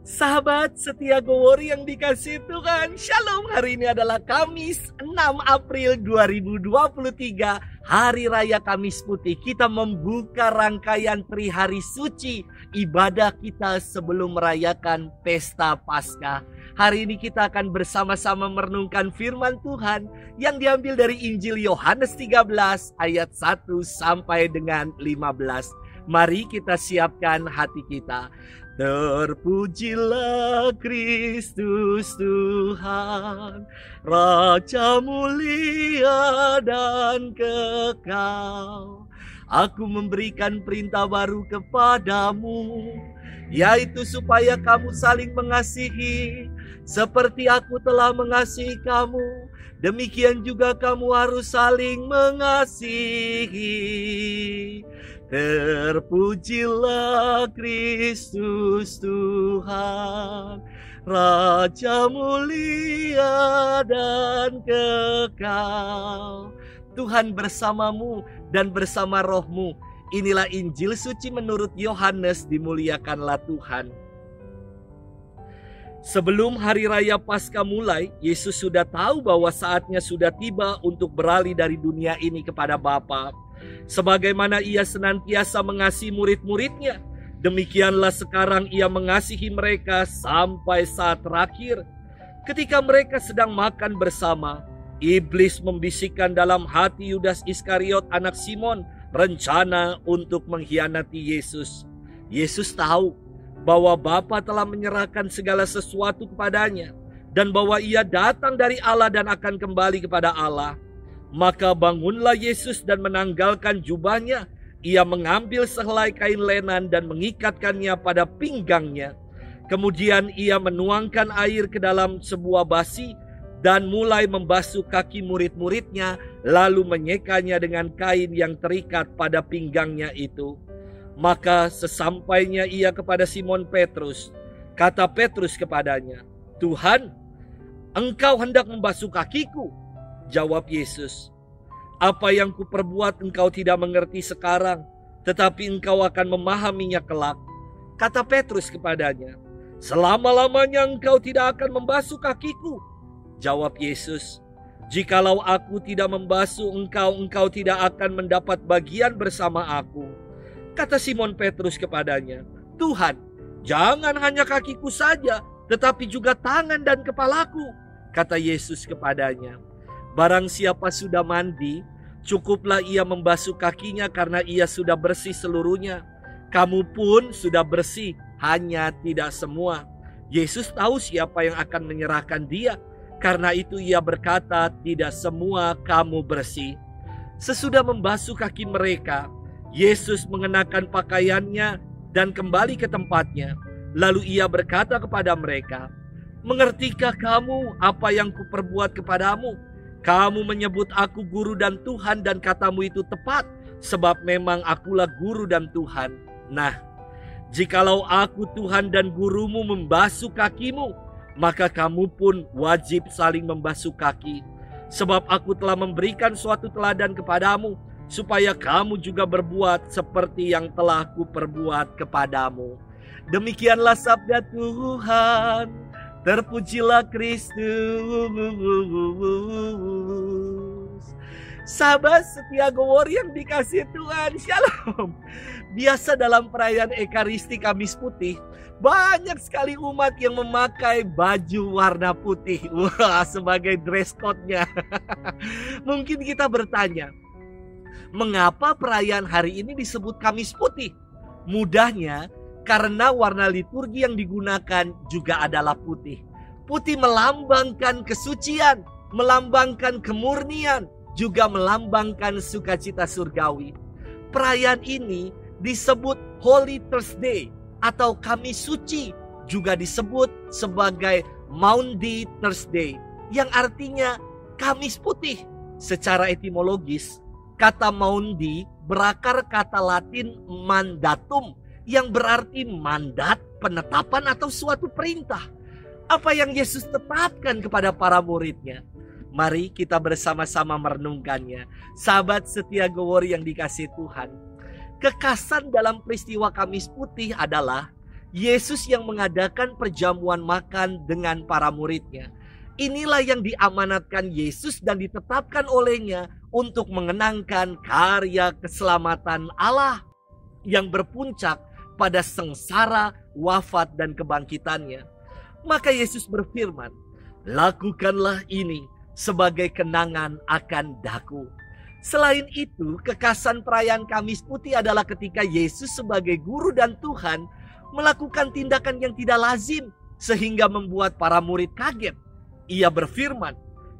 Sahabat setia Gowori yang dikasih Tuhan, Shalom. Hari ini adalah Kamis 6 April 2023, Hari Raya Kamis Putih. Kita membuka rangkaian Trihari Suci, ibadah kita sebelum merayakan Pesta Paskah. Hari ini kita akan bersama-sama merenungkan firman Tuhan yang diambil dari Injil Yohanes 13 ayat 1 sampai dengan 15. Mari kita siapkan hati kita. Terpujilah Kristus Tuhan, Raja mulia dan kekal. Aku memberikan perintah baru kepadamu, yaitu supaya kamu saling mengasihi. Seperti aku telah mengasihi kamu, demikian juga kamu harus saling mengasihi. Terpujilah Kristus Tuhan, Raja mulia dan kekal. Tuhan bersamamu dan bersama rohmu. Inilah Injil suci menurut Yohanes, dimuliakanlah Tuhan. Sebelum hari raya Paskah mulai, Yesus sudah tahu bahwa saatnya sudah tiba untuk beralih dari dunia ini kepada Bapa. Sebagaimana ia senantiasa mengasihi murid-muridnya, demikianlah sekarang ia mengasihi mereka sampai saat terakhir. Ketika mereka sedang makan bersama, iblis membisikkan dalam hati Yudas Iskariot anak Simon rencana untuk mengkhianati Yesus. Yesus tahu bahwa Bapa telah menyerahkan segala sesuatu kepadanya dan bahwa ia datang dari Allah dan akan kembali kepada Allah. Maka bangunlah Yesus dan menanggalkan jubahnya. Ia mengambil sehelai kain lenan dan mengikatkannya pada pinggangnya. Kemudian ia menuangkan air ke dalam sebuah basi dan mulai membasuh kaki murid-muridnya, lalu menyekanya dengan kain yang terikat pada pinggangnya itu. Maka sesampainya ia kepada Simon Petrus, kata Petrus kepadanya, "Tuhan, engkau hendak membasuh kakiku?" Jawab Yesus, "Apa yang kuperbuat engkau tidak mengerti sekarang, tetapi engkau akan memahaminya kelak." Kata Petrus kepadanya, "Selama-lamanya engkau tidak akan membasuh kakiku." Jawab Yesus, "Jikalau aku tidak membasuh engkau, engkau tidak akan mendapat bagian bersama aku." Kata Simon Petrus kepadanya, "Tuhan, jangan hanya kakiku saja, tetapi juga tangan dan kepalaku." Kata Yesus kepadanya, "Barang siapa sudah mandi, cukuplah ia membasuh kakinya karena ia sudah bersih seluruhnya. Kamu pun sudah bersih, hanya tidak semua." Yesus tahu siapa yang akan menyerahkan dia. Karena itu ia berkata, "Tidak semua kamu bersih." Sesudah membasuh kaki mereka, Yesus mengenakan pakaiannya dan kembali ke tempatnya. Lalu ia berkata kepada mereka, "Mengertikah kamu apa yang kuperbuat kepadamu? Kamu menyebut aku guru dan Tuhan, dan katamu itu tepat, sebab memang akulah guru dan Tuhan. Nah, jikalau aku Tuhan dan gurumu membasuh kakimu, maka kamu pun wajib saling membasuh kaki. Sebab aku telah memberikan suatu teladan kepadamu, supaya kamu juga berbuat seperti yang telah kuperbuat kepadamu." Demikianlah sabda Tuhan. Terpujilah Kristus. Sahabat setia Gowori yang dikasih Tuhan, Shalom. Biasa dalam perayaan Ekaristi Kamis Putih, banyak sekali umat yang memakai baju warna putih. Wah, sebagai dress code-nya. Mungkin kita bertanya, mengapa perayaan hari ini disebut Kamis Putih? Mudahnya, karena warna liturgi yang digunakan juga adalah putih. Putih melambangkan kesucian, melambangkan kemurnian, juga melambangkan sukacita surgawi. Perayaan ini disebut Holy Thursday atau Kamis Suci, juga disebut sebagai Maundy Thursday, yang artinya Kamis Putih. Secara etimologis, kata Maundy berakar kata Latin mandatum, yang berarti mandat, penetapan atau suatu perintah. Apa yang Yesus tetapkan kepada para muridnya. Mari kita bersama-sama merenungkannya. Sahabat setia Gowori yang dikasihi Tuhan, kekasan dalam peristiwa Kamis Putih adalah Yesus yang mengadakan perjamuan makan dengan para muridnya. Inilah yang diamanatkan Yesus dan ditetapkan olehnya untuk mengenangkan karya keselamatan Allah yang berpuncak pada sengsara, wafat, dan kebangkitannya. Maka Yesus berfirman, "Lakukanlah ini sebagai kenangan akan daku." Selain itu, kekasan perayaan Kamis Putih adalah ketika Yesus sebagai guru dan Tuhan melakukan tindakan yang tidak lazim sehingga membuat para murid kaget. Ia berfirman,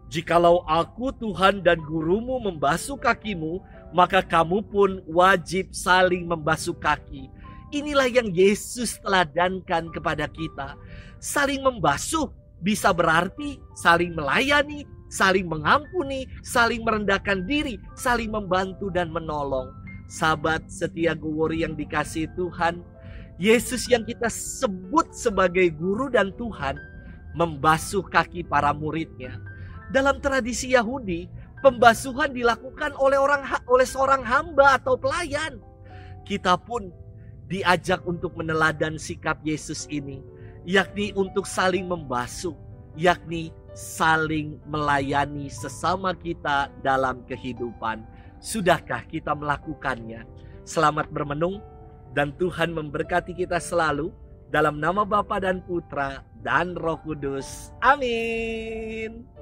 "Jikalau aku Tuhan dan gurumu membasuh kakimu, maka kamu pun wajib saling membasuh kaki." Inilah yang Yesus teladankan kepada kita. Saling membasuh bisa berarti saling melayani, saling mengampuni, saling merendahkan diri, saling membantu dan menolong. Sahabat setia Gowori yang dikasihi Tuhan, Yesus yang kita sebut sebagai guru dan Tuhan membasuh kaki para muridnya. Dalam tradisi Yahudi, pembasuhan dilakukan oleh seorang hamba atau pelayan. Kita pun diajak untuk meneladan sikap Yesus ini, yakni untuk saling membasuh, yakni saling melayani sesama kita dalam kehidupan. Sudahkah kita melakukannya? Selamat bermenung dan Tuhan memberkati kita selalu. Dalam nama Bapa dan Putra dan Roh Kudus. Amin.